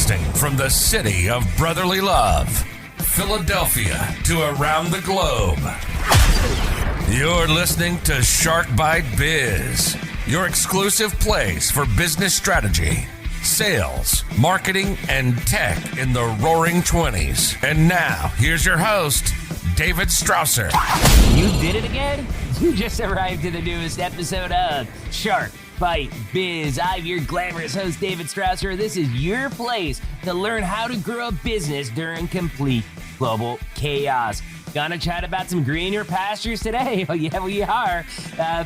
Broadcasting from the city of brotherly love, Philadelphia, to around the globe. You're listening to Shark Bite Biz, your exclusive place for business strategy, sales, marketing, and tech in the roaring 20s. And now, here's your host, David Strausser. You did it again? You just arrived to the newest episode of Shark Bite Biz. I'm your glamorous host, David Strausser. This is your place to learn how to grow a business during complete global chaos. Gonna chat about some greener pastures today. Oh yeah, we are.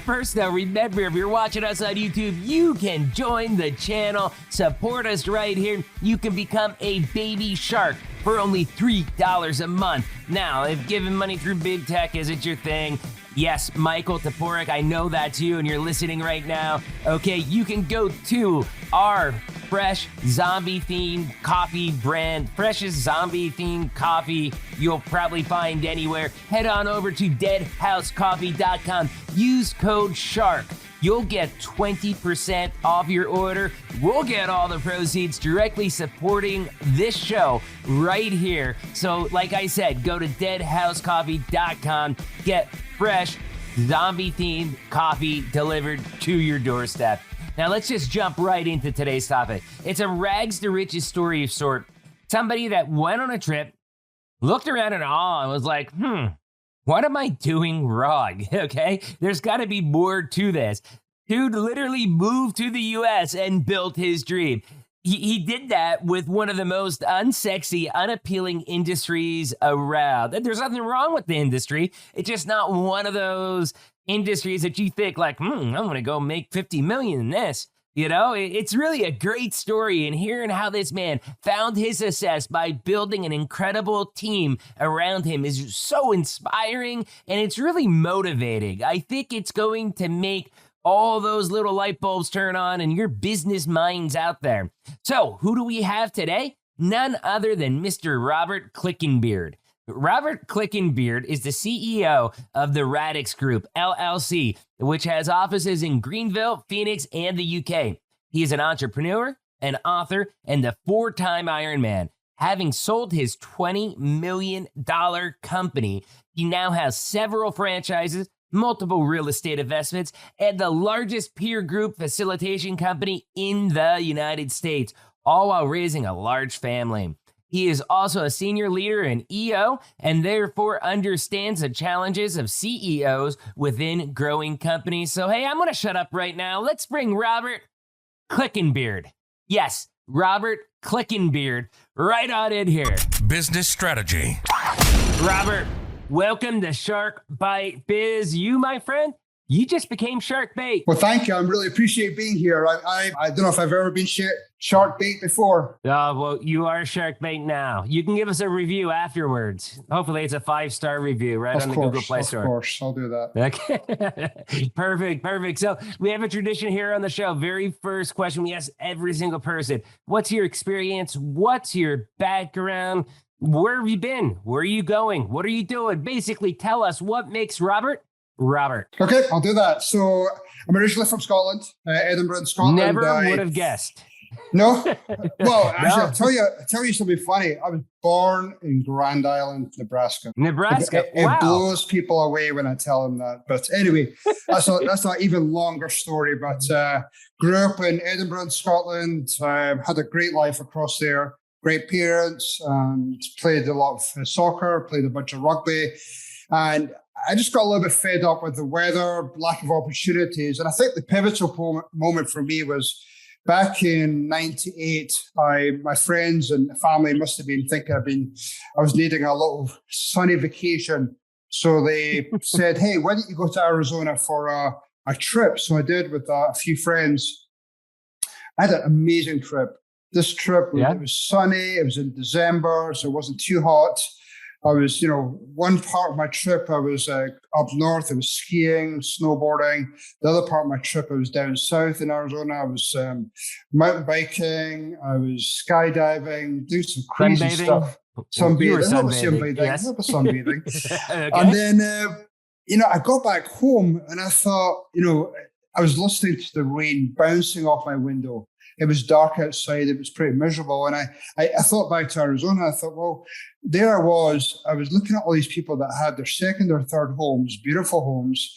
First though, remember, if you're watching us on YouTube, you can join the channel, support us right here. You can become a baby shark for only $3 a month. Now, if giving money through big tech isn't your thing, yes, Michael Toporek, I know that's you and you're listening right now. Okay, you can go to our fresh zombie-themed coffee brand, freshest zombie-themed coffee you'll probably find anywhere. Head on over to deadhousecoffee.com. Use code SHARK. You'll get 20% off your order. We'll get all the proceeds directly supporting this show right here. So, like I said, go to deadhousecoffee.com. Get fresh, zombie-themed coffee delivered to your doorstep. Now, let's just jump right into today's topic. It's a rags to riches story of sort. Somebody that went on a trip, looked around in awe, and was like, what am I doing wrong? Okay, there's got to be more to this. Dude literally moved to the U.S. and built his dream. He did that with one of the most unsexy, unappealing industries around. There's nothing wrong with the industry. It's just not one of those industries that you think like, I'm going to go make 50 million in this. You know, it's really a great story, and hearing how this man found his success by building an incredible team around him is so inspiring, and it's really motivating. I think it's going to make all those little light bulbs turn on in your business minds out there. So, who do we have today? None other than Mr. Robert Clinkenbeard. Robert Clinkenbeard is the CEO of the Radix Group, LLC, which has offices in Greenville, Phoenix, and the UK. He is an entrepreneur, an author, and the 4-time Ironman. Having sold his $20 million company, he now has several franchises, multiple real estate investments, and the largest peer group facilitation company in the United States, all while raising a large family. He is also a senior leader in EO and therefore understands the challenges of CEOs within growing companies. So, hey, I'm going to shut up right now. Let's bring Robert Clinkenbeard. Yes, Robert Clinkenbeard right on in here. Business strategy. Robert, welcome to Shark Bite Biz. You, my friend, you just became Shark Bait. Well, thank you. I really appreciate being here. I don't know if I've ever been Shark Bait before. Well, you are Shark Bait now. You can give us a review afterwards. Hopefully it's a 5-star review right on the Google Play Store. Of course, I'll do that. Okay. Perfect. So we have a tradition here on the show. Very first question we ask every single person. What's your experience? What's your background? Where have you been? Where are you going? What are you doing? Basically, tell us what makes Robert. Okay, I'll do that. So I'm originally from Scotland, Edinburgh, Scotland. Never would have guessed. No? Well, actually, I'll tell you something funny. I was born in Grand Island, Nebraska. It blows people away when I tell them that. But anyway, that's an even longer story. But grew up in Edinburgh, Scotland, had a great life across there. Great parents, played a lot of soccer, played a bunch of rugby. And I just got a little bit fed up with the weather, lack of opportunities. And I think the pivotal moment for me was back in 98. My friends and family must have been thinking I was needing a little sunny vacation. So they said, hey, why don't you go to Arizona for a trip? So I did with a few friends. I had an amazing trip. This trip, It was sunny. It was in December, so it wasn't too hot. I was, one part of my trip, I was up north, I was skiing, snowboarding. The other part of my trip, I was down south in Arizona. I was mountain biking, I was skydiving, doing some crazy stuff. Sunbathing. Not sunbathing. Yes. Not sunbathing. Okay. And then, I got back home and I thought, I was listening to the rain bouncing off my window. It was dark outside. It was pretty miserable. And I thought back to Arizona. I thought, well, there I was looking at all these people that had their second or third homes, beautiful homes.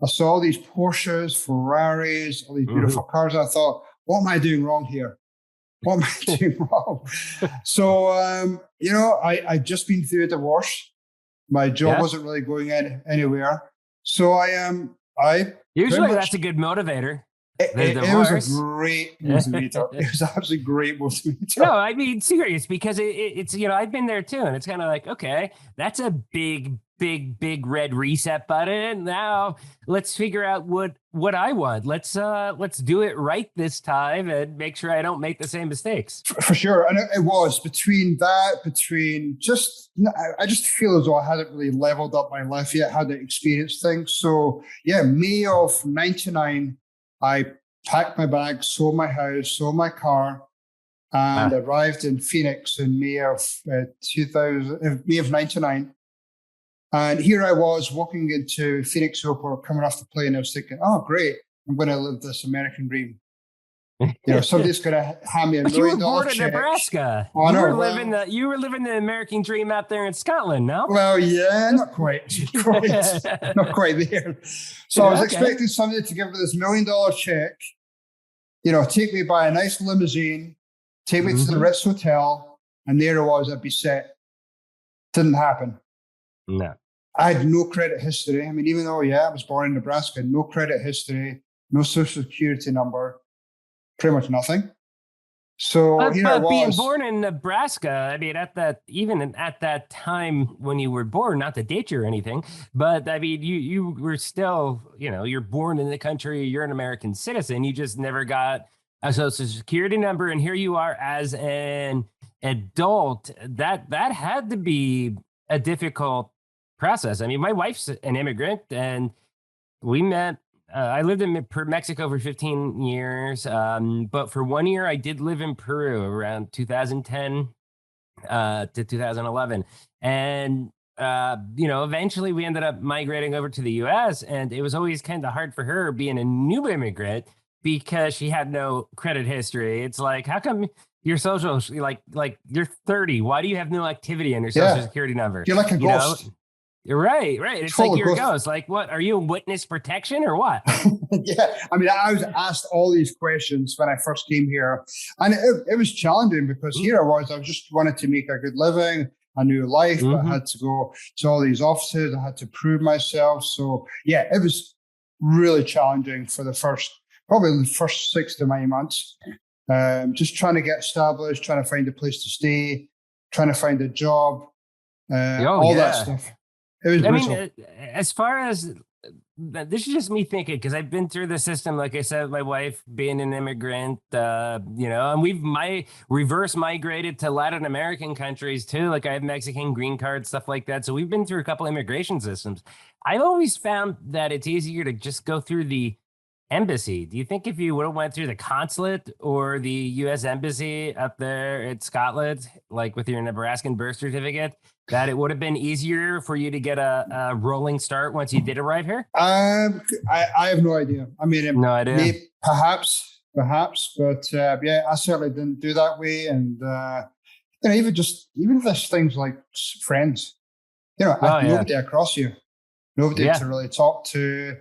I saw all these Porsches, Ferraris, all these beautiful cars. I thought, what am I doing wrong here? What am I doing wrong? So, I'd just been through a divorce. My job wasn't really going anywhere. So usually that's a good motivator. It was a great motivator. It was absolutely great motivator. No, I mean, serious, because it's, I've been there too. And it's kind of like, okay, that's a big red reset button. Now let's figure out what I want. Let's do it right this time and make sure I don't make the same mistakes. For sure. And it was I just feel as though I hadn't really leveled up my life yet, hadn't experienced things. So yeah, May of 99, I packed my bags, sold my house, sold my car, and arrived in Phoenix in May of 99. And here I was walking into Phoenix Airport, coming off the plane. I was thinking, oh, great, I'm going to live this American dream. Somebody's going to hand me $1 million check. You were born in Nebraska. Oh, you were living the American dream out there in Scotland, no? Well, yeah, not quite not quite there. So I was expecting somebody to give me this $1 million check, take me by a nice limousine, take me to the Ritz Hotel, and there I was, I'd be set. Didn't happen. No. I had no credit history. I mean, even though, I was born in Nebraska, no credit history, no social security number, pretty much nothing. So here I was. Being born in Nebraska, I mean, at that time when you were born, not to date you or anything, but I mean, you were still, you're born in the country, you're an American citizen, you just never got a social security number, and here you are as an adult. That had to be a difficult process. I mean, my wife's an immigrant, and we met. I lived in Mexico for 15 years, but for 1 year, I did live in Peru around 2010 to 2011. And, eventually we ended up migrating over to the U.S., and it was always kind of hard for her being a new immigrant because she had no credit history. It's like, how come your social, like you're 30, why do you have no activity on your social security number? You're like a ghost. You're right. It's like you're a ghost. Like, what? Are you in witness protection or what? Yeah. I mean, I was asked all these questions when I first came here. And it was challenging because here I just wanted to make a good living, a new life, but I had to go to all these offices. I had to prove myself. So, it was really challenging for probably the first 6 to 9 months. Just trying to get established, trying to find a place to stay, trying to find a job, all that stuff. It was brutal. I mean, as far as this is just me thinking, because I've been through the system, like I said, my wife being an immigrant, and we've reverse migrated to Latin American countries too. Like I have Mexican green card, stuff like that. So we've been through a couple immigration systems. I've always found that it's easier to just go through the embassy. Do you think if you would have went through the consulate or the U.S. embassy up there at Scotland, like with your Nebraskan birth certificate, that it would have been easier for you to get a rolling start once you did arrive here? I have no idea. I mean, no idea. Maybe, perhaps, but I certainly didn't do that way. And even this things like friends, nobody across you, nobody to really talk to.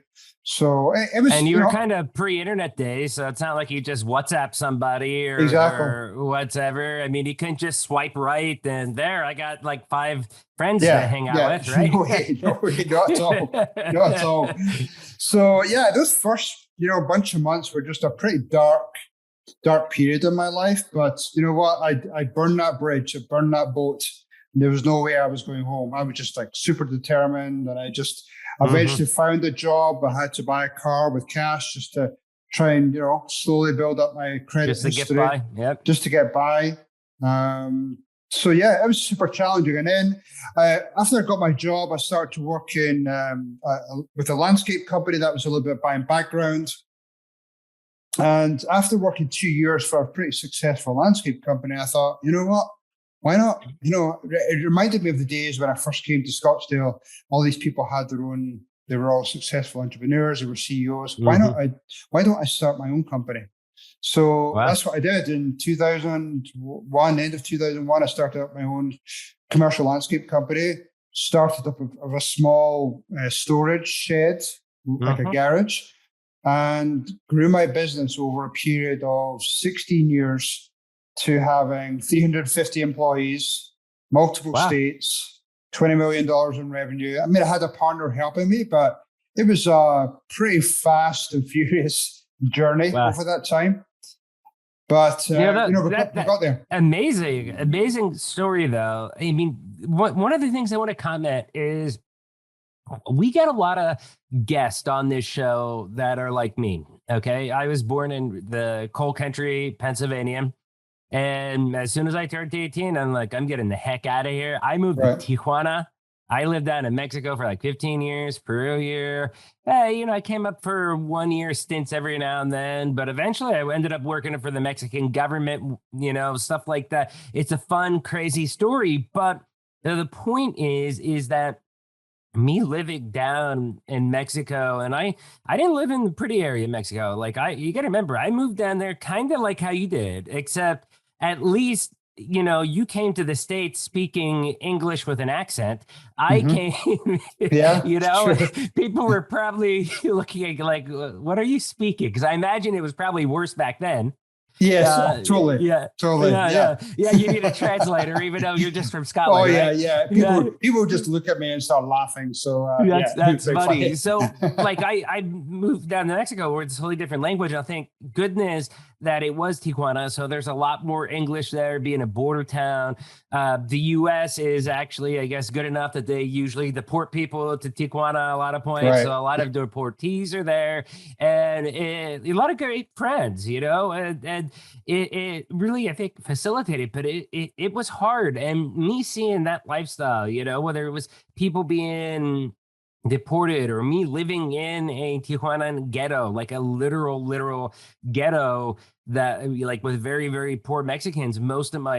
So it was, and you were kind of pre-internet days, so it's not like you just WhatsApp somebody or whatever. I mean, you couldn't just swipe right and there. I got like 5 friends to hang out with, right? No way, not at all, not at all. So those first bunch of months were just a pretty dark period in my life. But you know what? I burned that bridge, I burned that boat. And there was no way I was going home. I was just like super determined, and I just eventually found a job. I had to buy a car with cash just to try and, slowly build up my credit history. Just to get by. Yep. Just to get by. So it was super challenging. And then after I got my job, I started to work in with a landscape company that was a little bit buying background. And after working 2 years for a pretty successful landscape company, I thought, you know what? Why not? It reminded me of the days when I first came to Scottsdale. All these people had they were all successful entrepreneurs, they were CEOs. Why don't I start my own company? So that's what I did in 2001, end of 2001. I started up my own commercial landscape company, started up of a small storage shed, like a garage, and grew my business over a period of 16 years to having 350 employees, multiple states, $20 million in revenue. I mean, I had a partner helping me, but it was a pretty fast and furious journey over that time. But, we got there. Amazing story, though. I mean, one of the things I want to comment is we get a lot of guests on this show that are like me. Okay. I was born in the coal country, Pennsylvania. And as soon as I turned 18, I'm like, I'm getting the heck out of here. I moved to Tijuana. I lived down in Mexico for like 15 years, Peru a year. I came up for 1 year stints every now and then, but eventually I ended up working for the Mexican government, stuff like that. It's a fun, crazy story. But the point is that me living down in Mexico, and I didn't live in the pretty area of Mexico. Like you got to remember, I moved down there kind of like how you did, except at least, you came to the States speaking English with an accent. I came, people were probably looking at like, what are you speaking? Because I imagine it was probably worse back then. Yes, totally. Yeah, you need a translator, even though you're just from Scotland. People just look at me and start laughing. So that's funny. So, like, I moved down to Mexico where it's a totally different language. I think goodness that it was Tijuana. So there's a lot more English there, being a border town. The U.S. is actually, I guess, good enough that they usually deport people to Tijuana a lot of points. Right. So a lot of deportees are there, and a lot of great friends, and it really, I think, facilitated, but it was hard. And me seeing that lifestyle, whether it was people being deported or me living in a Tijuana ghetto, like a literal ghetto that like with very, very poor Mexicans, most of my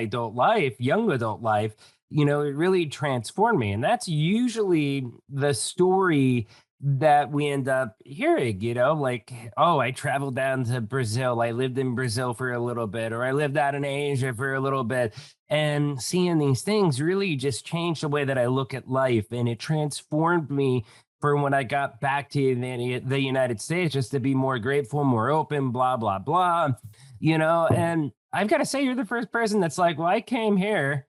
young adult life, it really transformed me. And that's usually the story that we end up hearing, like, oh, I traveled down to Brazil. I lived in Brazil for a little bit, or I lived out in Asia for a little bit. And seeing these things really just changed the way that I look at life. And it transformed me for when I got back to the United States, just to be more grateful, more open, blah, blah, blah, and I've got to say, you're the first person that's like, well, I came here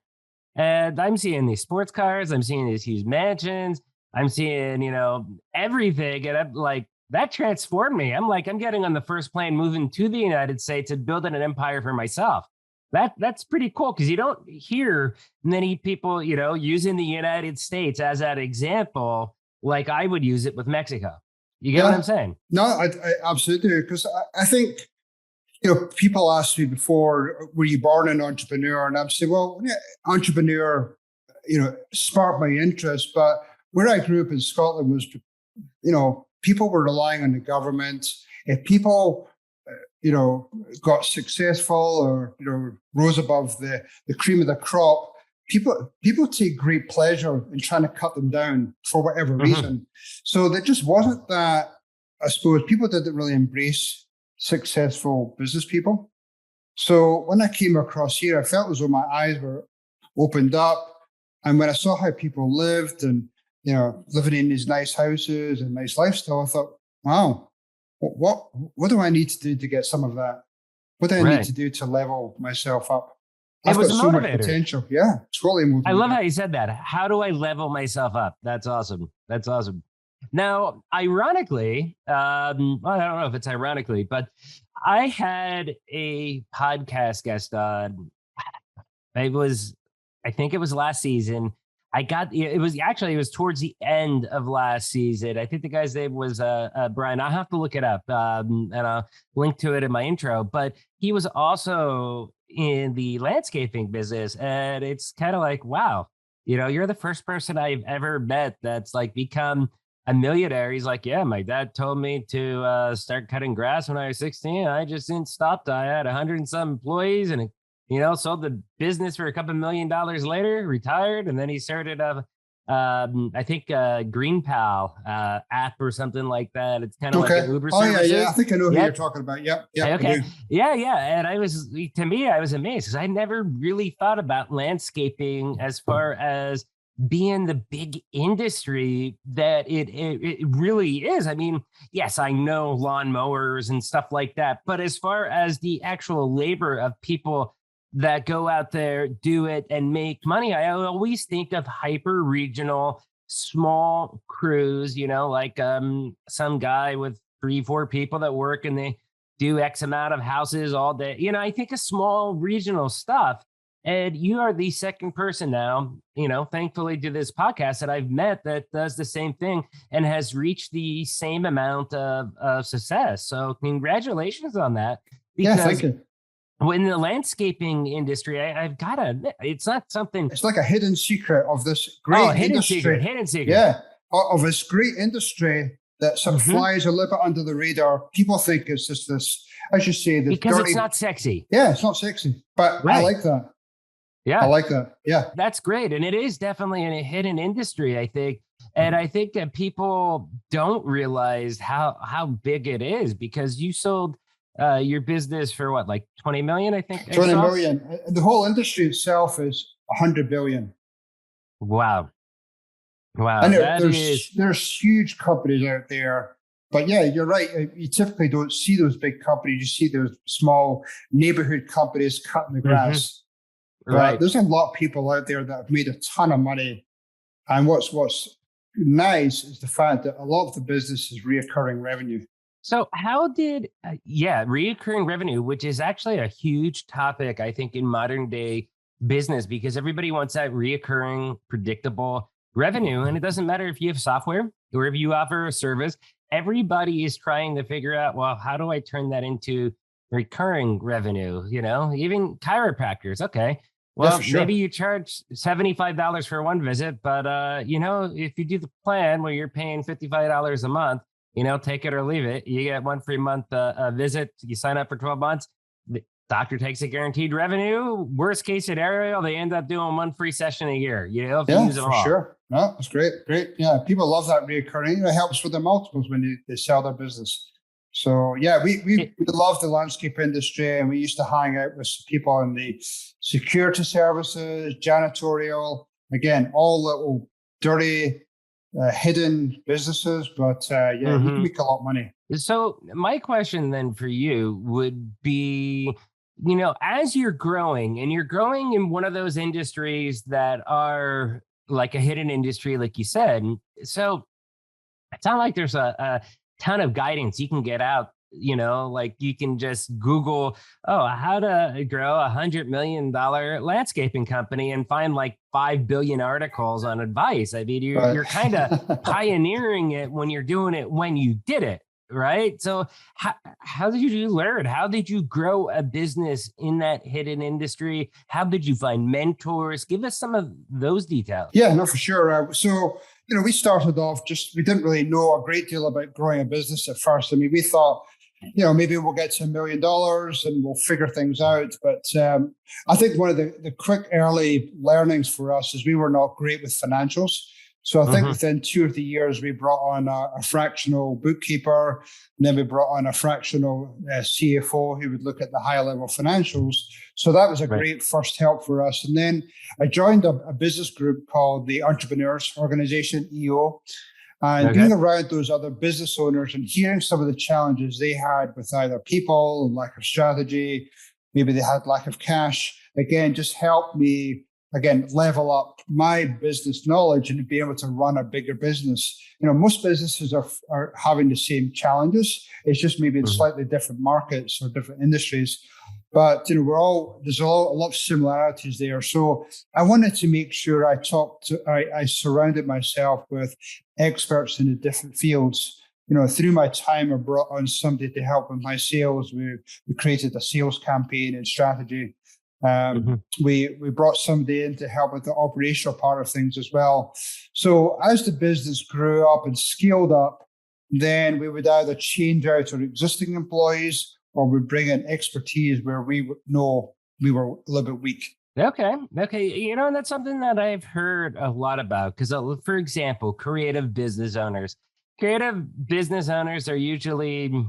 and I'm seeing these sports cars. I'm seeing these huge mansions. I'm seeing, everything. And I'm like, that transformed me. I'm like, I'm getting on the first plane, moving to the United States and building an empire for myself. That's pretty cool, because you don't hear many people, using the United States as that example, like I would use it with Mexico. You get what I'm saying? No, I absolutely do. Because I think, people asked me before, were you born an entrepreneur? And I'm saying, well, entrepreneur, sparked my interest, but where I grew up in Scotland was, people were relying on the government. If people, got successful or, rose above the cream of the crop, people take great pleasure in trying to cut them down for whatever reason. So there just wasn't that, I suppose, people didn't really embrace successful business people. So when I came across here, I felt as though my eyes were opened up. And when I saw how people lived and, living in these nice houses and nice lifestyle, I thought, wow, what do I need to do to get some of that? What do I need to do to level myself up? I've got so much potential. Yeah, totally motivated. I love how you said that. How do I level myself up? That's awesome. Now, ironically, I don't know if it's ironically, but I had a podcast guest on. I think it was last season. It was towards the end of last season. I think the guy's name was Brian. I'll have to look it up and I'll link to it in my intro. But he was also in the landscaping business, and it's kind of like, wow, you're the first person I've ever met that's like become a millionaire. He's like, yeah, my dad told me to start cutting grass when I was 16. I just didn't stop. I had 100 and some employees, and sold the business for a couple $1 million later, retired, and then he started a I think Green Pal app or something like that. It's kind of like an Uber service. Yeah. I think I know who you're talking about. Yep. Okay. Yeah. And I was amazed because I never really thought about landscaping as far as being the big industry that it really is. I mean, yes, I know lawn mowers and stuff like that, but as far as the actual labor of people that go out there, do it, and make money, I always think of hyper regional, small crews, like some guy with 3-4 people that work and they do X amount of houses all day. I think of small regional stuff. And you are the second person now, thankfully to this podcast that I've met that does the same thing and has reached the same amount of success. So congratulations on that. Yeah, thank you. In the landscaping industry, I've got to admit, it's not something. It's like a hidden secret of this great industry. Hidden secret. Yeah, of this great industry that sort of flies a little bit under the radar. People think it's just this, as you say, this because dirty, it's not sexy. Yeah, it's not sexy, but right. I like that. Yeah, I like that. Yeah, that's great, and it is definitely a hidden industry, I think. And I think that people don't realize how big it is because you sold your business for what, like 20 million, I think? 20 million. The whole industry itself is 100 billion. Wow. And there's huge companies out there. But yeah, you're right. You typically don't see those big companies. You see those small neighborhood companies cutting the grass. Right. There's a lot of people out there that have made a ton of money. And what's nice is the fact that a lot of the business is reoccurring revenue. So how did, reoccurring revenue, which is actually a huge topic, I think, in modern day business, because everybody wants that reoccurring, predictable revenue. And it doesn't matter if you have software or if you offer a service, everybody is trying to figure out, well, how do I turn that into recurring revenue? Even chiropractors. Okay. Well, maybe you charge $75 for one visit, but, if you do the plan where you're paying $55 a month, take it or leave it. You get one free month visit. You sign up for 12 months. The doctor takes a guaranteed revenue. Worst case scenario, they end up doing one free session a year. If you use them all. Sure. No, it's great. Yeah, people love that reoccurring. It helps with their multiples when they sell their business. So yeah, we love the landscape industry, and we used to hang out with people in the security services, janitorial. Again, all little dirty, hidden businesses, but you can make a lot of money. So my question then for you would be, as you're growing and you're growing in one of those industries that are like a hidden industry, like you said, so it's not like there's a ton of guidance you can get out, like you can just Google, how to grow $100 million landscaping company and find like 5 billion articles on advice. I mean, you're kind of pioneering it when you're doing it when you did it, right? So how did you learn? How did you grow a business in that hidden industry? How did you find mentors? Give us some of those details. Yeah, no, for sure. So, we started off we didn't really know a great deal about growing a business at first. I mean, we thought, maybe we'll get to $1 million and we'll figure things out. But I think one of the quick early learnings for us is we were not great with financials. So I think within 2 or 3 years, we brought on a fractional bookkeeper, and then we brought on a fractional CFO who would look at the high level financials. So that was a great first help for us. And then I joined a business group called the Entrepreneurs Organization, EO, and being around those other business owners and hearing some of the challenges they had with either people and lack of strategy, maybe they had lack of cash, again, just helped me level up my business knowledge and be able to run a bigger business. Most businesses are having the same challenges. It's just maybe in slightly different markets or different industries. But, there's a lot of similarities there. So I wanted to make sure I surrounded myself with experts in the different fields. Through my time, I brought on somebody to help with my sales. We created a sales campaign and strategy. We brought somebody in to help with the operational part of things as well. So as the business grew up and scaled up, then we would either change out our existing employees or we'd bring in expertise where we know we were a little bit weak. Okay. Okay. And that's something that I've heard a lot about because, for example, creative business owners are usually,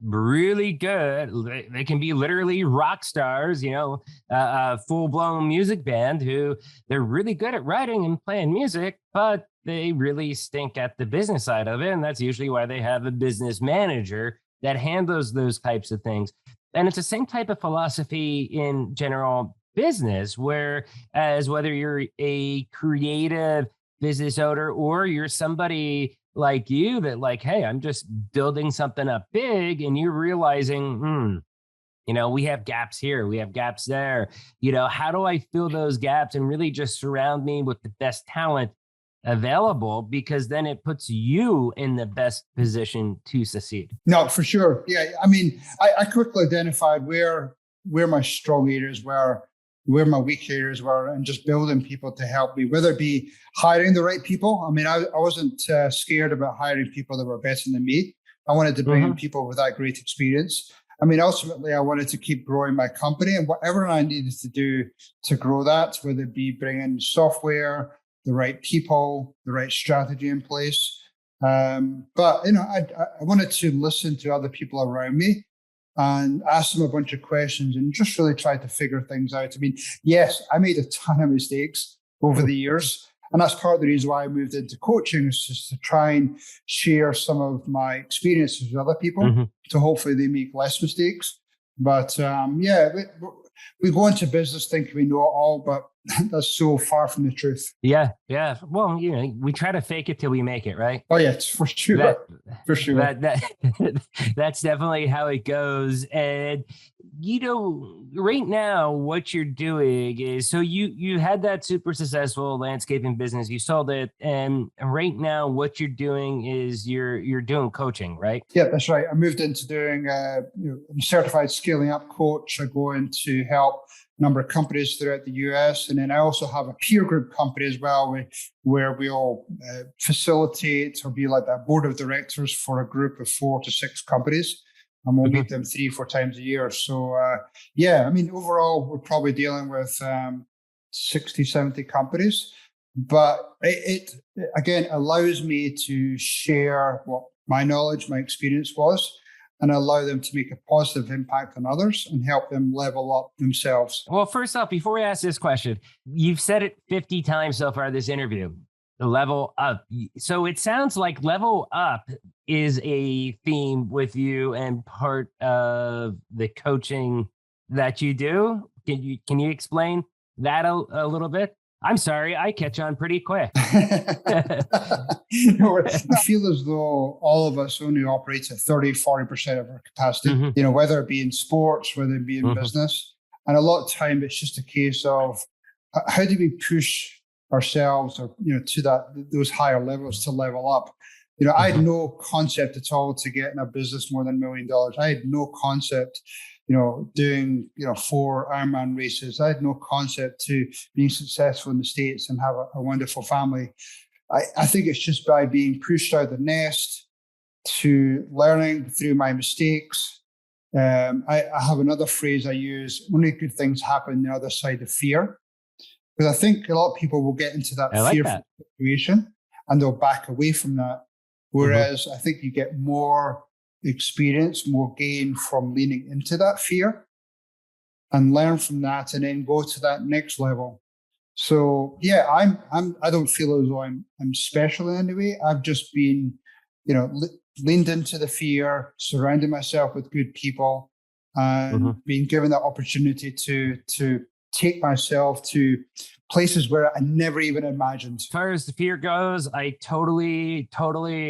really good. They can be literally rock stars, a full blown music band who they're really good at writing and playing music, but they really stink at the business side of it. And that's usually why they have a business manager that handles those types of things. And it's the same type of philosophy in general business, where as whether you're a creative business owner or you're somebody like you that like, hey, I'm just building something up big, and you're realizing, we have gaps here, we have gaps there. How do I fill those gaps and really just surround me with the best talent available? Because then it puts you in the best position to succeed. No, for sure. Yeah. I mean, I quickly identified where my strong areas were, where my weak areas were, and just building people to help me, whether it be hiring the right people. I mean, I wasn't scared about hiring people that were better than me. I wanted to bring in people with that great experience. I mean, ultimately, I wanted to keep growing my company, and whatever I needed to do to grow that, whether it be bringing software, the right people, the right strategy in place. But, I wanted to listen to other people around me and ask them a bunch of questions and just really try to figure things out. I mean, yes, I made a ton of mistakes over the years. And that's part of the reason why I moved into coaching, is just to try and share some of my experiences with other people to hopefully they make less mistakes. But we go into business thinking we know it all, but that's so far from the truth. Yeah. Well, we try to fake it till we make it, right? Oh yeah, for sure. For sure. That's definitely how it goes. And right now, what you're doing is, so you had that super successful landscaping business, you sold it, and right now, what you're doing is you're doing coaching, right? Yeah, that's right. I moved into doing I'm a certified scaling up coach. I go in to help a number of companies throughout the US, and then I also have a peer group company as well, where we all facilitate or be like that board of directors for a group of 4 to 6 companies. And we'll meet them 3-4 times a year. So, I mean, overall, we're probably dealing with 60, 70 companies. But it again, allows me to share what my knowledge, my experience was, and allow them to make a positive impact on others and help them level up themselves. Well, first off, before we ask this question, you've said it 50 times so far this interview, the level up. So it sounds like level up is a theme with you and part of the coaching that you do. Can you explain that a little bit? I'm sorry, I catch on pretty quick. I feel as though all of us only operate at 30-40% of our capacity, whether it be in sports, whether it be in business. And a lot of time, it's just a case of how do we push ourselves or, to those higher levels to level up. I had no concept at all to get in a business more than $1 million. I had no concept, doing, 4 Ironman races. I had no concept to being successful in the States and have a wonderful family. I think it's just by being pushed out of the nest to learning through my mistakes. I have another phrase I use: only good things happen on the other side of fear. Because I think a lot of people will get into that fearful situation and they'll back away from that. Whereas I think you get more experience, more gain from leaning into that fear and learn from that, and then go to that next level. So I don't feel as though I'm special in any way. I've just been, leaned into the fear, surrounded myself with good people, and being given that opportunity to take myself to places where I never even imagined. As far as the fear goes, I totally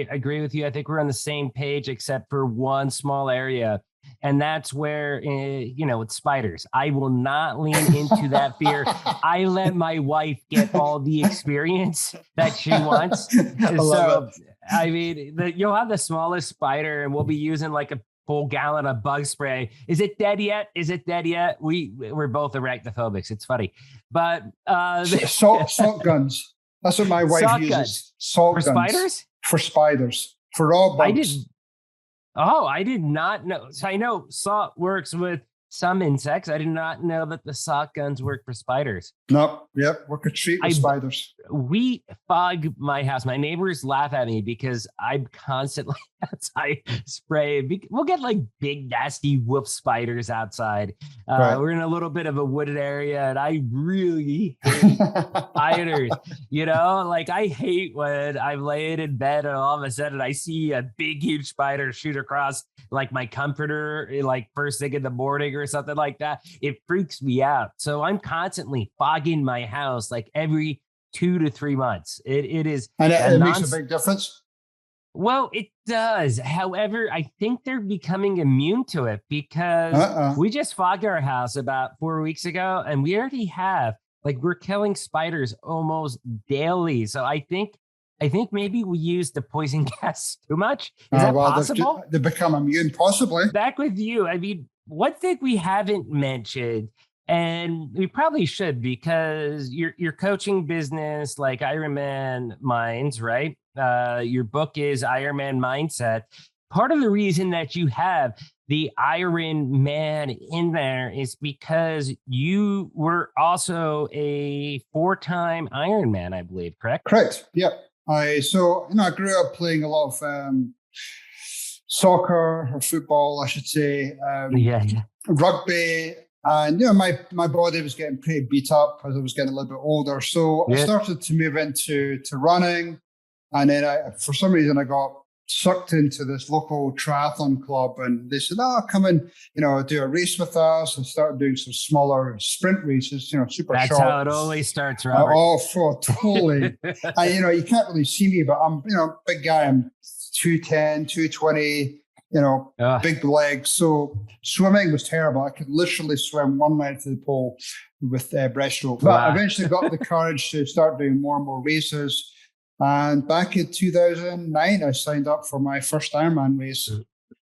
agree with you. I think we're on the same page, except for one small area. And that's where, with spiders, I will not lean into that fear. I let my wife get all the experience that she wants. I mean, you'll have the smallest spider and we'll be using like a full gallon of bug spray. Is it dead yet? We're both arachnophobics. It's funny, but salt guns. That's what my wife uses. Salt guns. Spiders? For spiders. For all bugs. I did not know. So I know salt works with some insects. I did not know that the sock guns work for spiders. Nope. Yep. Work a treat with spiders. We fog my house. My neighbors laugh at me because I'm constantly outside spraying. We'll get like big, nasty whoop spiders outside. Right. We're in a little bit of a wooded area, and I really hate spiders. You know, like I hate when I'm laying in bed and all of a sudden I see a big, huge spider shoot across like my comforter, like first thing in the morning or something like that. It freaks me out. So I'm constantly fogging my house like every 2 to 3 months. It is. And it makes a big difference. Well, it does. However, I think they're becoming immune to it because we just fogged our house about 4 weeks ago, and we already have, like, we're killing spiders almost daily. So I think maybe we use the poison gas too much. Is that possible? They become immune, possibly. Back with you. I mean, one thing we haven't mentioned, and we probably should, because your coaching business, like Ironman Minds, right? Your book is Ironman Mindset. Part of the reason that you have the Iron Man in there is because you were also a 4-time Ironman, I believe, correct? Correct. Yeah. I grew up playing a lot of soccer or football, I should say. Rugby. And, my body was getting pretty beat up as I was getting a little bit older. So I started to move into running. And then for some reason, I got sucked into this local triathlon club, and they said, come and, do a race with us, and started doing some smaller sprint races, super short. That's how it always starts, Robert. Totally. And, you can't really see me, but I'm, big guy. I'm 210, 220, big legs. So swimming was terrible. I could literally swim one leg to the pole with breaststroke. But I eventually got the courage to start doing more and more races. And back in 2009, I signed up for my first Ironman race.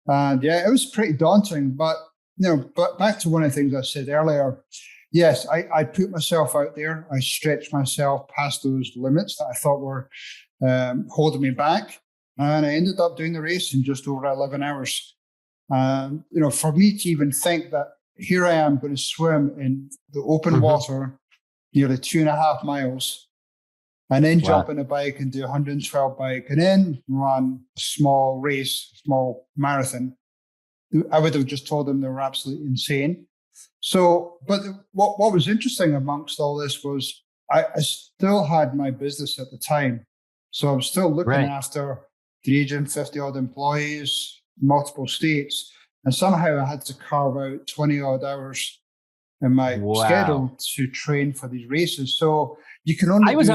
And it was pretty daunting. But, but back to one of the things I said earlier, yes, I put myself out there. I stretched myself past those limits that I thought were holding me back. And I ended up doing the race in just over 11 hours. For me to even think that here I am going to swim in the open water, nearly 2.5 miles, and then jump on a bike and do 112 bike, and then run a small marathon. I would have just told them they were absolutely insane. So, but what was interesting amongst all this was I still had my business at the time. So I was still looking after 350 odd employees, multiple states. And somehow I had to carve out 20 odd hours in my schedule to train for these races. So you can only I was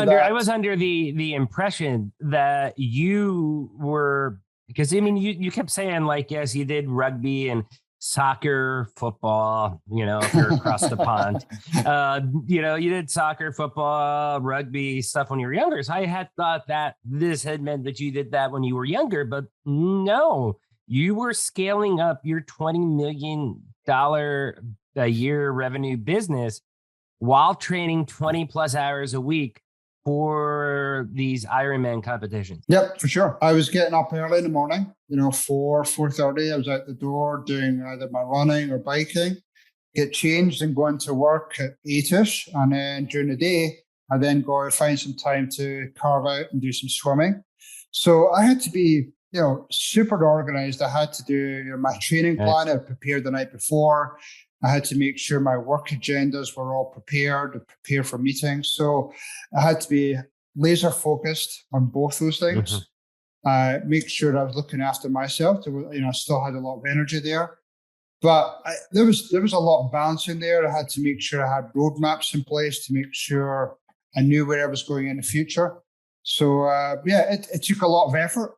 under the impression that you were, because I mean you kept saying like, yes, you did rugby and soccer, football, if you're across the pond. You did soccer, football, rugby stuff when you were younger. So I had thought that this had meant that you did that when you were younger, but no, you were scaling up your $20 million a year revenue business while training 20 plus hours a week for these Ironman competitions. Yep, for sure. I was getting up early in the morning, 4:30. I was out the door doing either my running or biking, get changed and going to work at 8ish. And then during the day, I then go find some time to carve out and do some swimming. So I had to be, super organized. I had to do my training plan. I prepared the night before. I had to make sure my work agendas were all prepared to prepare for meetings. So I had to be laser focused on both those things. Make sure I was looking after myself. I still had a lot of energy there, but there was a lot of balance in there. I had to make sure I had roadmaps in place to make sure I knew where I was going in the future. So it took a lot of effort.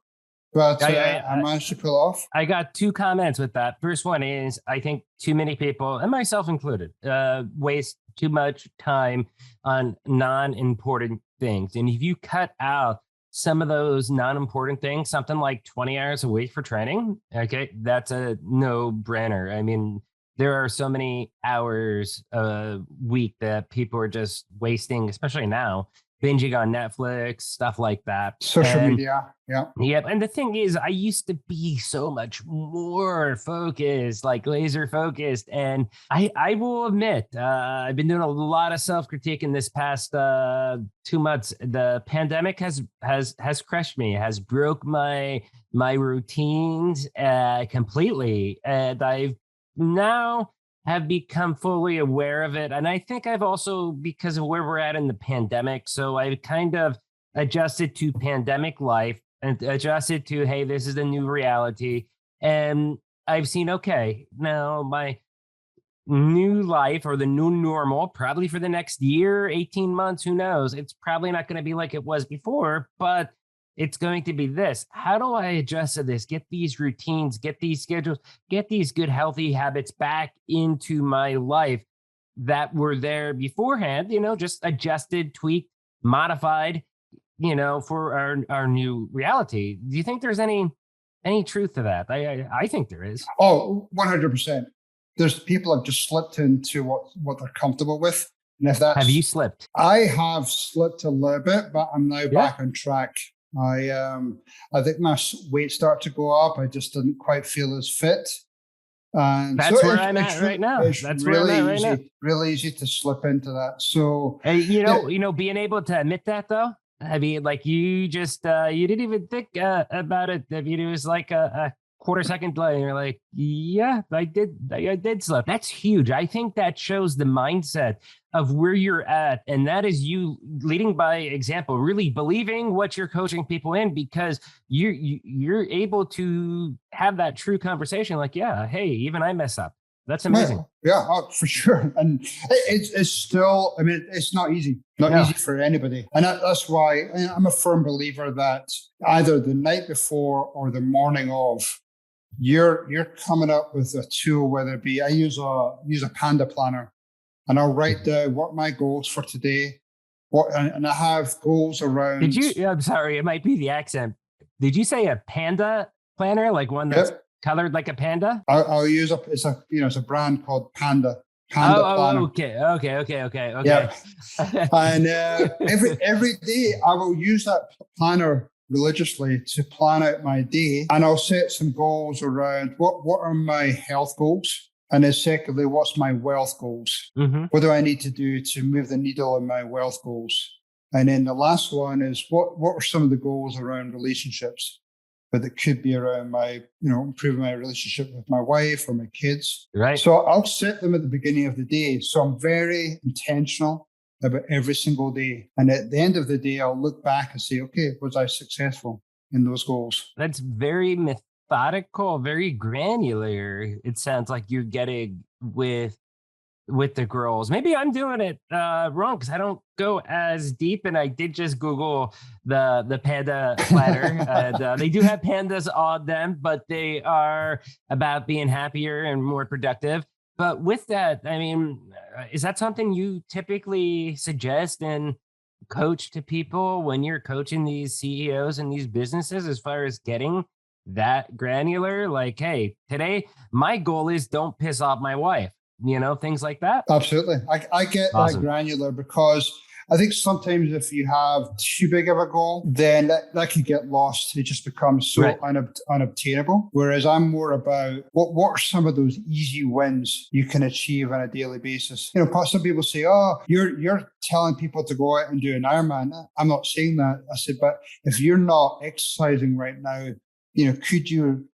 But I managed to pull off. I got 2 comments with that. First one is, I think too many people, and myself included, waste too much time on non-important things. And if you cut out some of those non-important things, something like 20 hours a week for training, okay, that's a no-brainer. I mean, there are so many hours a week that people are just wasting, especially now, binging on Netflix, stuff like that. Social media. Yeah. Yep. And the thing is, I used to be so much more focused, like laser focused. And I will admit, I've been doing a lot of self-critique in this past 2 months. The pandemic has crushed me, has broke my routines completely. And I've now have become fully aware of it. And I think I've also, because of where we're at in the pandemic, so I've kind of adjusted to pandemic life and adjusted to, hey, this is the new reality. And I've seen, okay, now my new life or the new normal, probably for the next year, 18 months, who knows? It's probably not going to be like it was before, but it's going to be this. How do I adjust to this? Get these routines, get these schedules, get these good, healthy habits back into my life that were there beforehand, just adjusted, tweaked, modified, for our new reality. Do you think there's any truth to that? I think there is. Oh, 100%. There's people have just slipped into what they're comfortable with. And if that's, have you slipped? I have slipped a little bit, but I'm now back on track. I think my weight started to go up. I just didn't quite feel as fit. And that's where I'm at right now. That's really easy, really easy to slip into that. So, being able to admit that though, I mean, like you just, you didn't even think about it. I mean, it was like a quarter second delay and you're like, yeah, I did slip. That's huge. I think that shows the mindset of where you're at. And that is you leading by example, really believing what you're coaching people in, because you're able to have that true conversation. Like, yeah, hey, even I mess up. That's amazing. Yeah, for sure. And it's still, I mean, it's not easy, easy for anybody. And that's why I'm a firm believer that either the night before or the morning of, you're coming up with a tool, whether it be, I use a Panda planner, and I'll write down what my goals for today, and I have goals around. I'm sorry, it might be the accent. Did you say a Panda planner, like one that's colored like a panda? I'll use it's a brand called Panda. Planner. Okay. Yeah. And every day I will use that planner religiously to plan out my day, and I'll set some goals around what are my health goals, and then secondly, what's my wealth goals? Mm-hmm. What do I need to do to move the needle on my wealth goals? And then the last one is what are some of the goals around relationships? But it could be around my, improving my relationship with my wife or my kids. Right. So I'll set them at the beginning of the day. So I'm very intentional about every single day. And at the end of the day, I'll look back and say, okay, was I successful in those goals? That's very methodical, very granular. It sounds like you're getting with the girls. Maybe I'm doing it wrong because I don't go as deep. And I did just Google the panda platter. And they do have pandas on them, but they are about being happier and more productive. But with that, I mean, is that something you typically suggest and coach to people when you're coaching these CEOs and these businesses, as far as getting that granular? Like, hey, today my goal is don't piss off my wife, things like that. Absolutely. I get awesome. That granular, because I think sometimes if you have too big of a goal, then that can get lost. It just becomes so unobtainable. Whereas I'm more about what are some of those easy wins you can achieve on a daily basis. Some people say, oh, you're telling people to go out and do an Ironman. I'm not saying that. I said, but if you're not exercising right now, could you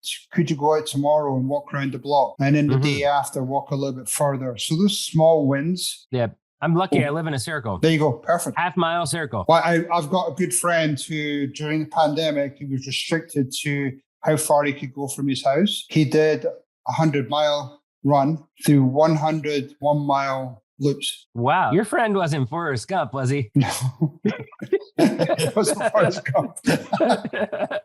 go out tomorrow and walk around the block, and then the day after walk a little bit further? So those small wins. Yeah. I'm lucky. I live in a circle. There you go. Perfect. Half-mile circle. Well, I've got a good friend who, during the pandemic, he was restricted to how far he could go from his house. He did a 100-mile run through 100 1-mile loops. Wow. Your friend wasn't Forrest Gump, was he? No. It wasn't Forrest Gump. But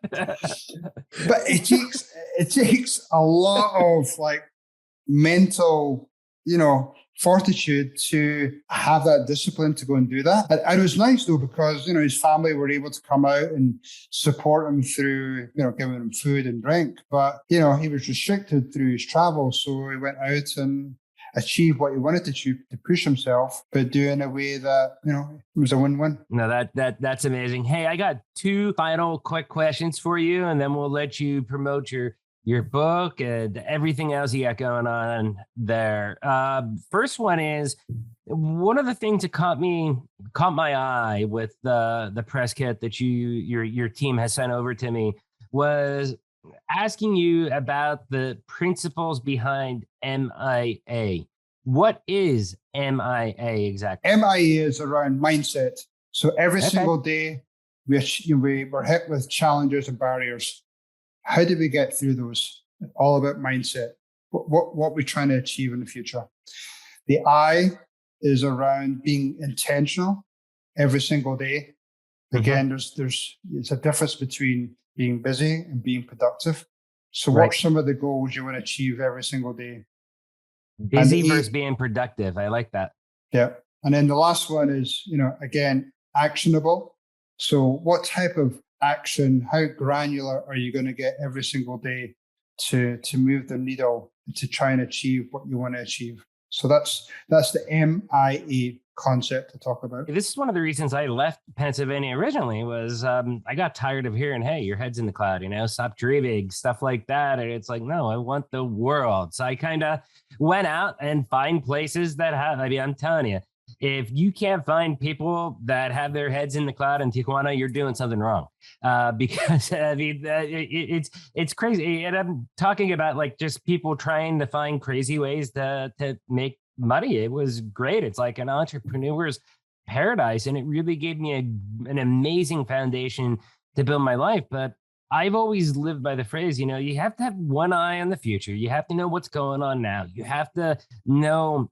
it takes a lot of mental, fortitude to have that discipline to go and do that. And it was nice though, because, his family were able to come out and support him through, giving him food and drink. But, he was restricted through his travel. So he went out and achieve what he wanted to achieve, to push himself, but do it in a way that, it was a win-win. No, that's amazing. Hey, I got 2 final quick questions for you, and then we'll let you promote your book and everything else you got going on there. First one is, one of the things that caught my eye with the press kit that your team has sent over to me was asking you about the principles behind MIA. What is MIA exactly? MIA is around mindset. So every single day we're hit with challenges and barriers. How do we get through those? All about mindset. What we're trying to achieve in the future. The I is around being intentional every single day. Again, it's a difference between being busy and being productive. So what are some of the goals you want to achieve every single day? Busy versus being productive. I like that. Yeah. And then the last one is, again, actionable. So what type of action, how granular are you going to get every single day to move the needle to try and achieve what you want to achieve? So that's the MIA concept to talk about. This is one of the reasons I left Pennsylvania originally was I got tired of hearing, hey, your head's in the cloud, stop dreaming, stuff like that. And it's like, no, I want the world. So I kind of went out and find places that have, I'm telling you, if you can't find people that have their heads in the cloud in Tijuana, you're doing something wrong. Because it's crazy. And I'm talking about like just people trying to find crazy ways to make money. It was great. It's like an entrepreneur's paradise. And it really gave me an amazing foundation to build my life. But I've always lived by the phrase, you have to have one eye on the future. You have to know what's going on now. You have to know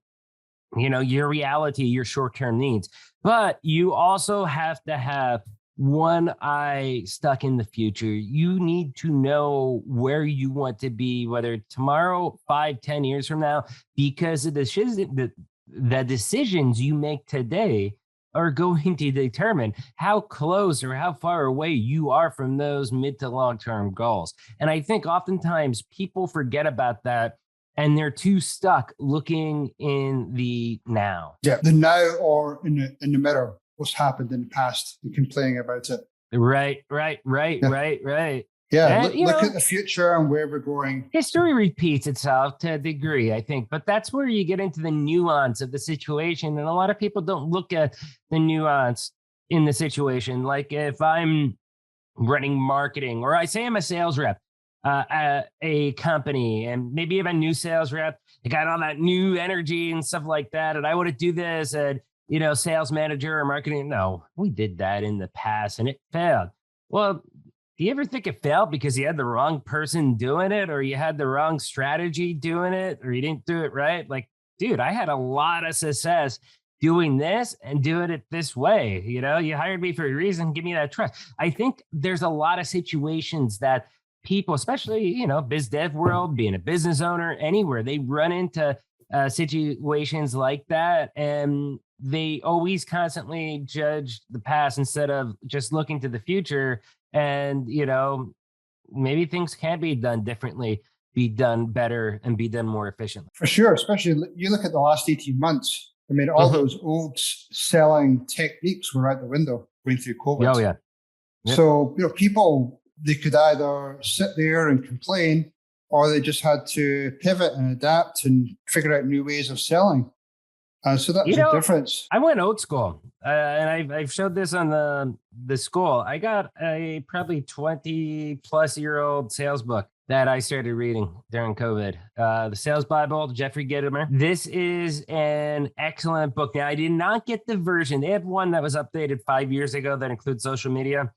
your reality, your short-term needs, but you also have to have one eye stuck in the future. You need to know where you want to be, whether tomorrow, 5-10 years from now, because the decisions you make today are going to determine how close or how far away you are from those mid to long-term goals. And I think oftentimes people forget about that, and they're too stuck looking in the now. Yeah, the now or in the mirror, what's happened in the past, and complaining about it. Right. Yeah, look at the future and where we're going. History repeats itself to a degree, I think, but that's where you get into the nuance of the situation. And a lot of people don't look at the nuance in the situation. Like if I'm running marketing, or I say I'm a sales rep, at a company, and maybe if a new sales rep, I got all that new energy and stuff like that, and I want to do this, and sales manager or marketing. No, we did that in the past and it failed. Well, do you ever think it failed because you had the wrong person doing it, or you had the wrong strategy doing it, or you didn't do it right? Like, dude, I had a lot of success doing this and doing it this way. You hired me for a reason. Give me that trust. I think there's a lot of situations that people, especially, biz dev world, being a business owner, anywhere, they run into situations like that. And they always constantly judge the past instead of just looking to the future. And, maybe things can be done differently, be done better, and be done more efficiently. For sure. Especially you look at the last 18 months. I mean, all those old selling techniques were out the window going through COVID. Oh, yeah. Yep. So, people, they could either sit there and complain, or they just had to pivot and adapt and figure out new ways of selling. So that's the difference. I went old school, and I've showed this on the school. I got a probably 20-plus-year-old sales book that I started reading during COVID. The Sales Bible, Jeffrey Gitomer. This is an excellent book. Now, I did not get the version. They have one that was updated 5 years ago that includes social media.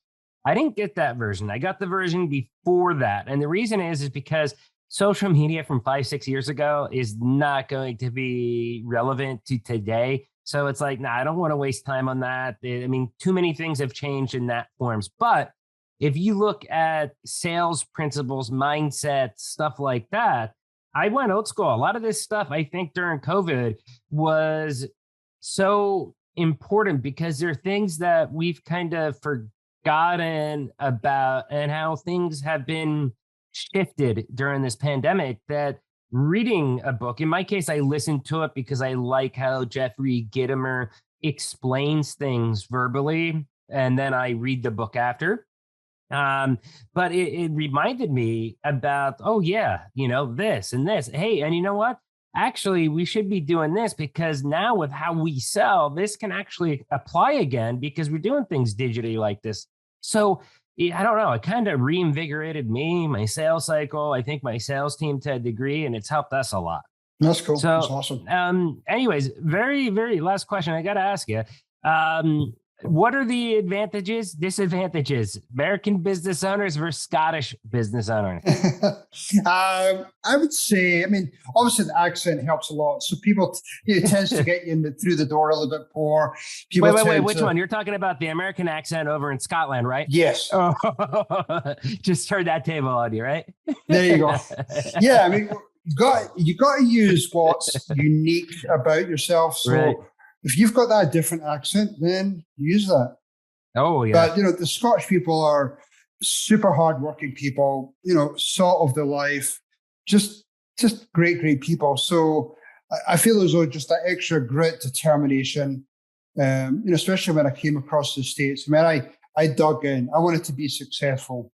I didn't get that version. I got the version before that. And the reason is because social media from 5-6 years ago is not going to be relevant to today. So it's like, I don't want to waste time on that. I mean, too many things have changed in that forms. But if you look at sales principles, mindset, stuff like that, I went old school. A lot of this stuff, I think during COVID was so important because there are things that we've kind of forgotten about, and how things have been shifted during this pandemic, that reading a book. In my case, I listen to it because I like how Jeffrey Gitomer explains things verbally, and then I read the book after. But it reminded me about, oh yeah, this and this. Hey, and you know what? Actually, we should be doing this because now with how we sell, this can actually apply again because we're doing things digitally like this. So I don't know. It kind of reinvigorated me, my sales cycle. I think my sales team to a degree, and it's helped us a lot. That's cool. So, that's awesome. Anyways, very, very last question I got to ask you. What are the advantages, disadvantages, American business owners versus Scottish business owners? I would say, obviously the accent helps a lot. So people, it tends to get you through the door a little bit more. Wait, which one? You're talking about the American accent over in Scotland, right? Yes. Oh, just turned that table on you, right? There you go. Yeah, you got to use what's unique about yourself. So right. If you've got that different accent, then use that. Oh, yeah. But, the Scottish people are super hardworking people, salt of their life, just great people. So I feel as though just that extra grit, determination, especially when I came across the States. I dug in. I wanted to be successful.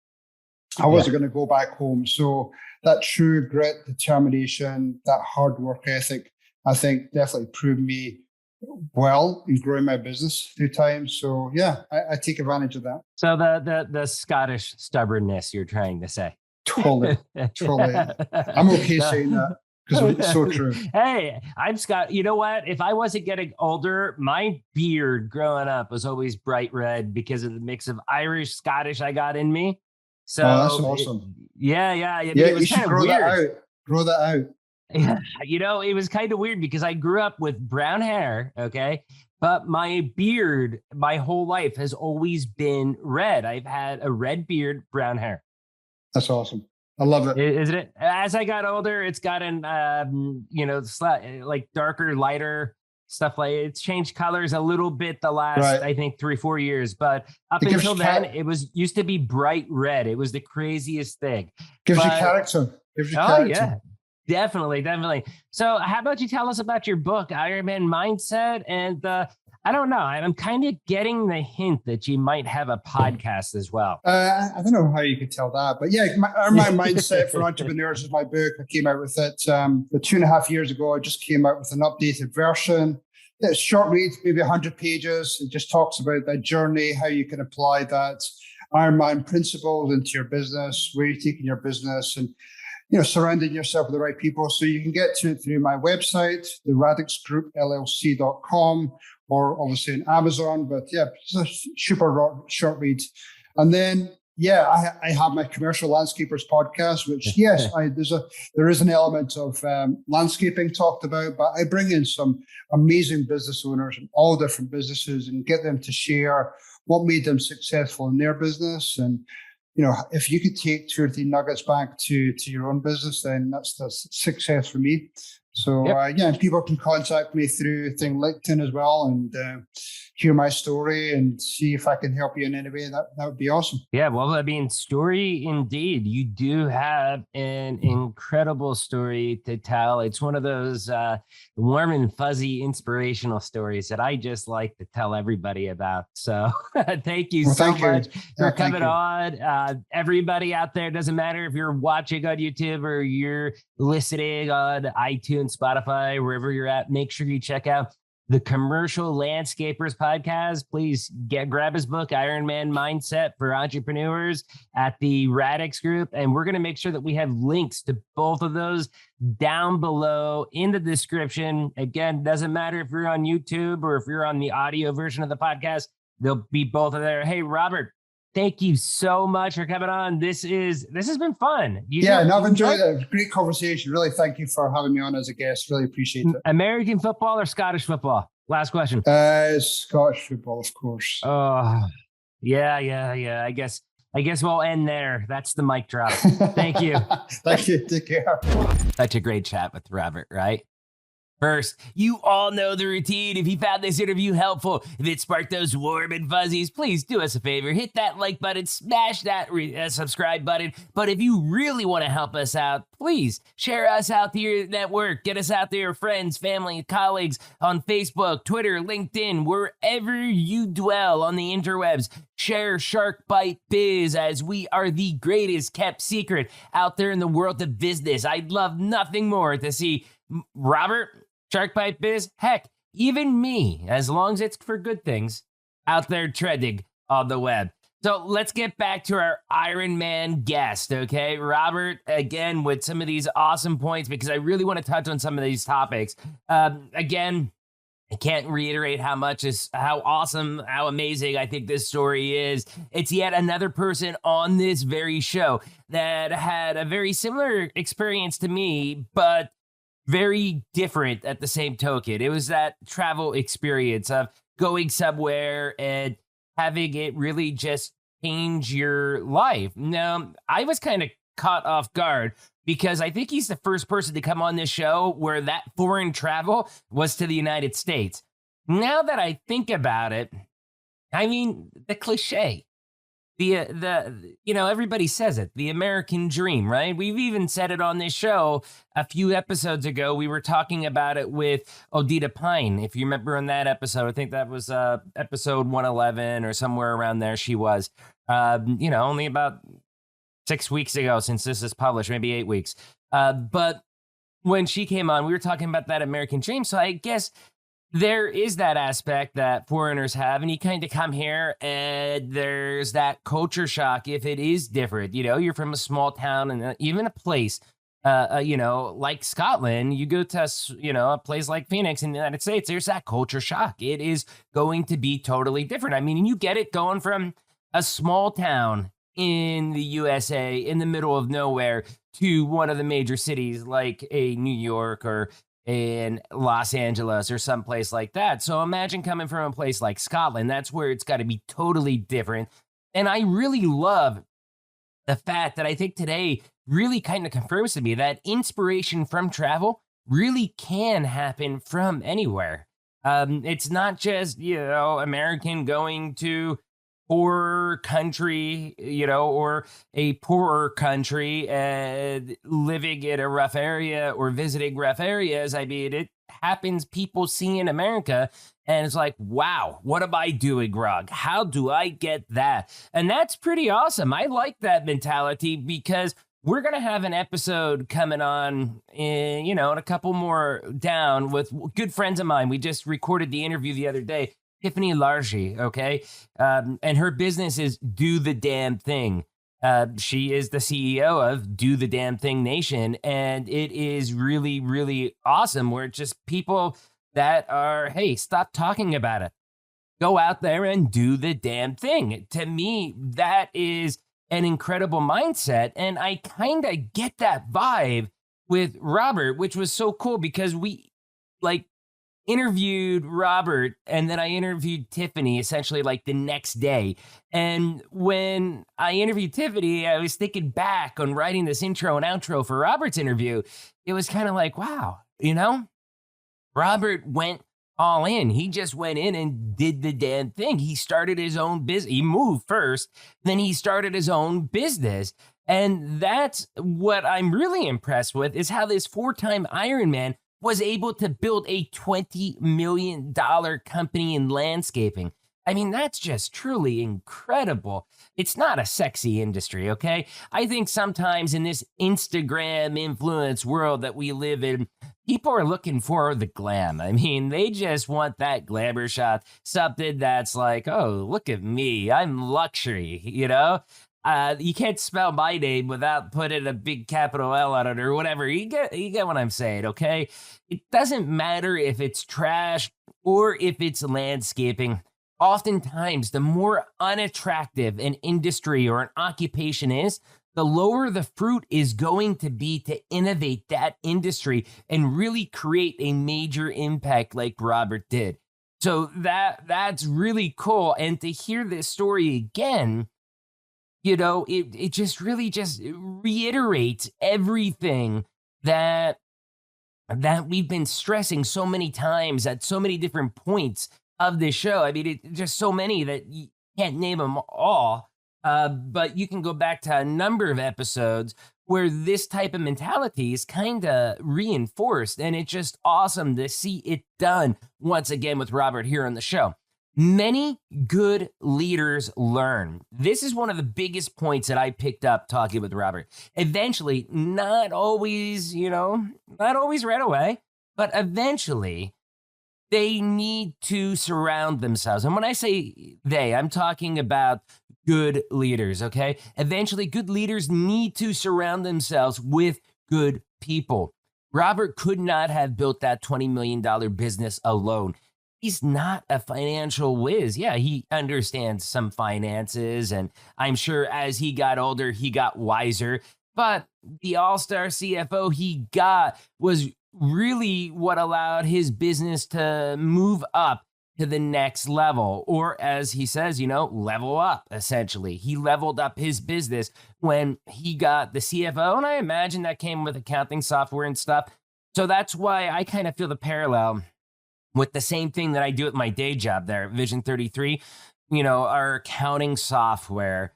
I wasn't going to go back home. So that true grit, determination, that hard work ethic, I think definitely proved me well in growing my business through time. So yeah, I take advantage of that. So the Scottish stubbornness you're trying to say. Totally. I'm okay saying that because it's so true. Hey, I'm Scott. You know what? If I wasn't getting older, my beard growing up was always bright red because of the mix of Irish, Scottish I got in me. So that's awesome. Yeah. You should grow that out. Grow that out. It was kind of weird because I grew up with brown hair, okay? But my beard, my whole life has always been red. I've had a red beard, brown hair. That's awesome. I love it. Isn't it? As I got older, it's gotten, like darker, lighter stuff. Like it's changed colors a little bit the last, I think, 3-4 years. But up until then, it used to be bright red. It was the craziest thing. Gives you character. Yeah. Definitely. So how about you tell us about your book, Iron Man Mindset? And I don't know, I'm kind of getting the hint that you might have a podcast as well. I don't know how you could tell that, but yeah, Iron Man Mindset for Entrepreneurs is my book. I came out with it 2.5 years ago. I just came out with an updated version. It's short read, maybe 100 pages. It just talks about that journey, how you can apply that Iron Man principles into your business, where you're taking your business, and surrounding yourself with the right people. So you can get to it through my website, the radixgroupllc.com, or obviously in Amazon. But yeah, it's a super short read. And then, I have my Commercial Landscapers podcast, which, yes, there is an element of landscaping talked about, but I bring in some amazing business owners in all different businesses and get them to share what made them successful in their business. And if you could take 2 or 3 nuggets back to your own business, then that's success for me. So, people can contact me through LinkedIn as well and hear my story and see if I can help you in any way. That would be awesome. Yeah, well, story indeed. You do have an incredible story to tell. It's one of those warm and fuzzy inspirational stories that I just like to tell everybody about. So thank you so much for coming on. Everybody out there, doesn't matter if you're watching on YouTube or you're listening on iTunes, Spotify, wherever you're at, make sure you check out the Commercial Landscapers podcast. Please grab his book, Iron Man Mindset for Entrepreneurs, at the Radix Group. And we're going to make sure that we have links to both of those down below in the description. Again, doesn't matter if you're on YouTube or if you're on the audio version of the podcast, they'll be both of there. Hey, Robert, thank you so much for coming on. This has been fun. I've enjoyed it. Great conversation. Really, thank you for having me on as a guest. Really appreciate it. American football or Scottish football? Last question. Scottish football, of course. Oh, yeah. I guess we'll end there. That's the mic drop. Thank you. Thank you. Take care. Such a great chat with Robert, right? First, you all know the routine. If you found this interview helpful, if it sparked those warm and fuzzies, please do us a favor. Hit that like button, smash that subscribe button. But if you really want to help us out, please share us out to your network. Get us out to your friends, family, colleagues on Facebook, Twitter, LinkedIn, wherever you dwell on the interwebs. Share Shark Bite Biz, as we are the greatest kept secret out there in the world of business. I'd love nothing more to see Robert, Shark Bite Biz, heck, even me, as long as it's for good things, out there trending on the web. So let's get back to our Iron Man guest, okay? Robert, again, with some of these awesome points, because I really want to touch on some of these topics. Again, I can't reiterate how awesome, how amazing I think this story is. It's yet another person on this very show that had a very similar experience to me, but very different at the same token. It was that travel experience of going somewhere and having it really just change your life. Now, I was kind of caught off guard because I think he's the first person to come on this show where that foreign travel was to the United States. Now that I think about it, I mean, the cliche. Everybody says it, the American dream, right? We've even said it on this show a few episodes ago. We were talking about it with Odita Pine. If you remember in that episode, I think that was episode 111 or somewhere around there she was, only about 6 weeks ago since this is published, maybe 8 weeks. But when she came on, we were talking about that American dream. So I guess there is that aspect that foreigners have, and you kind of come here and there's that culture shock if it is different. You're from a small town and even a place, like Scotland, you go to, a place like Phoenix in the United States, there's that culture shock. It is going to be totally different. I mean, you get it going from a small town in the USA in the middle of nowhere to one of the major cities like a New York or in Los Angeles or someplace like that. So imagine coming from a place like Scotland. That's where it's got to be totally different. And I really love the fact that I think today really kind of confirms to me that inspiration from travel really can happen from anywhere. It's not just, American going to poor country, or a poorer country and living in a rough area or visiting rough areas. I mean, it happens. People see in America and it's like, wow, what am I doing wrong? How do I get that? And that's pretty awesome. I like that mentality because we're going to have an episode coming on, in a couple more down with good friends of mine. We just recorded the interview the other day. Tiffany Largy, okay? And her business is Do the Damn Thing. She is the CEO of Do the Damn Thing Nation, and it is really, really awesome. We're just people that are, hey, stop talking about it. Go out there and do the damn thing. To me, that is an incredible mindset, and I kind of get that vibe with Robert, which was so cool because we, interviewed Robert and then I interviewed Tiffany essentially the next day. And when I interviewed Tiffany, I was thinking back on writing this intro and outro for Robert's interview. It was kind of like, wow, Robert went all in. He just went in and did the damn thing. He started his own business. He moved first, then he started his own business. And that's what I'm really impressed with is how this 4-time Ironman was able to build a $20 million company in landscaping. I mean, that's just truly incredible. It's not a sexy industry, okay? I think sometimes in this Instagram influence world that we live in, people are looking for the glam. I mean, they just want that glamour shot, something that's like, oh, look at me, I'm luxury, You can't spell my name without putting a big capital L on it or whatever. You get what I'm saying, okay? It doesn't matter if it's trash or if it's landscaping. Oftentimes, the more unattractive an industry or an occupation is, the lower the fruit is going to be to innovate that industry and really create a major impact like Robert did. So that's really cool. And to hear this story again, it just really just reiterates everything that that we've been stressing so many times at so many different points of this show. I mean, it's just so many that you can't name them all. But you can go back to a number of episodes where this type of mentality is kind of reinforced. And it's just awesome to see it done once again with Robert here on the show. Many good leaders learn. This is one of the biggest points that I picked up talking with Robert. Eventually, not always right away, but eventually they need to surround themselves. And when I say they, I'm talking about good leaders, okay? Eventually, good leaders need to surround themselves with good people. Robert could not have built that $20 million business alone. He's not a financial whiz. Yeah, he understands some finances, and I'm sure as he got older, he got wiser. But the all-star CFO he got was really what allowed his business to move up to the next level, or as he says, level up, essentially. He leveled up his business when he got the CFO, and I imagine that came with accounting software and stuff. So that's why I kind of feel the parallel with the same thing that I do at my day job there at Vision 33, our accounting software.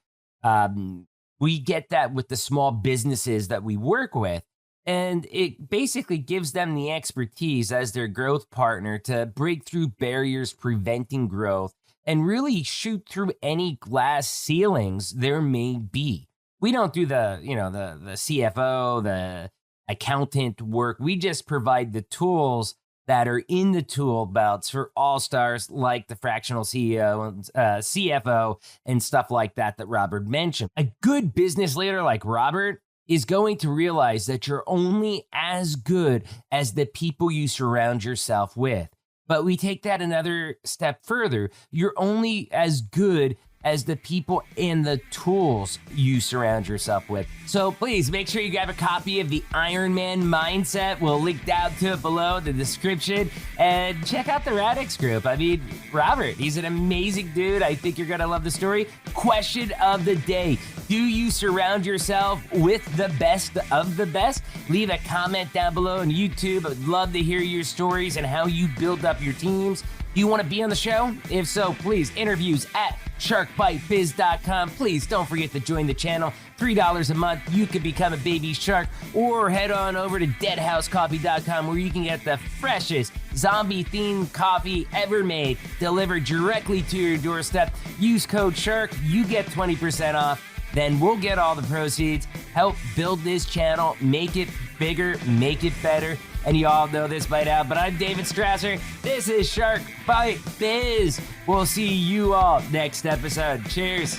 We get that with the small businesses that we work with. And it basically gives them the expertise as their growth partner to break through barriers preventing growth and really shoot through any glass ceilings there may be. We don't do the CFO, the accountant work. We just provide the tools that are in the tool belts for all stars like the fractional CEO and CFO and stuff like that Robert mentioned. A good business leader like Robert is going to realize that you're only as good as the people you surround yourself with. But we take that another step further. You're only as good as the people and the tools you surround yourself with. So please make sure you grab a copy of the Iron Man Mindset. We'll link down to it below in the description. And check out the Radix group. I mean, Robert, he's an amazing dude. I think you're going to love the story. Question of the day. Do you surround yourself with the best of the best? Leave a comment down below on YouTube. I'd love to hear your stories and how you build up your teams. Do you want to be on the show? If so, please, interviews at sharkbitebiz.com. Please don't forget to join the channel. $3 a month, you can become a baby shark, or head on over to deadhousecoffee.com where you can get the freshest zombie-themed coffee ever made, delivered directly to your doorstep. Use code SHARK, you get 20% off. Then we'll get all the proceeds, help build this channel, make it bigger, make it better. And you all know this by now, but I'm David Strausser. This is Shark Bite Biz. We'll see you all next episode. Cheers.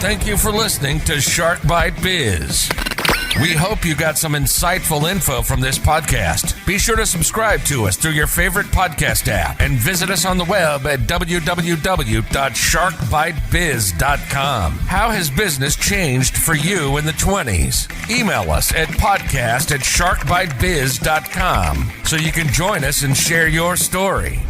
Thank you for listening to Shark Bite Biz. We hope you got some insightful info from this podcast. Be sure to subscribe to us through your favorite podcast app and visit us on the web at www.sharkbitebiz.com. How has business changed for you in the 20s? Email us at podcast@sharkbitebiz.com so you can join us and share your story.